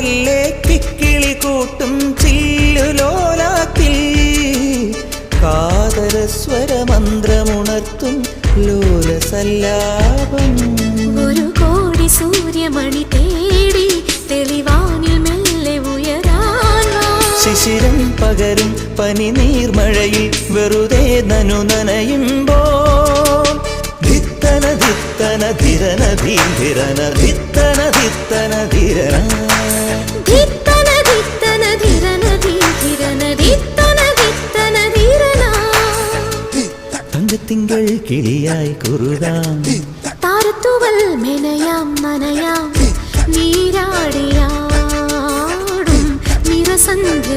മെല്ലെ കിക്കിളി കൂട്ടും ചില്ലുലോലാക്കിൽ കാതരസ്വരമന്ത്രമുണർത്തും ലോലസല്ലാപം. ഒരു കോടി സൂര്യമണി തേടി തെളിവാനിൽ മെല്ലെ ഉയരാൻ ശിശിരം പകരും പനി നീർമഴയിൽ വെറുതെ നനു നനയുമ്പോൾ ധിത്തന ധിത്തന ധിരന ധീരന ധിത്തന ധിത്തന ധിരന ധിത്തന ധിത്തന ധിരന ധീരന ധിത്തന ധിത്തന ധിരന. തങ്കത്തിങ്കൾ കിളിയായി കുറുകാം താരത്തുവൽ മെനയാം നനയാം നീരാടിയാടും നിറസന്ധ്യ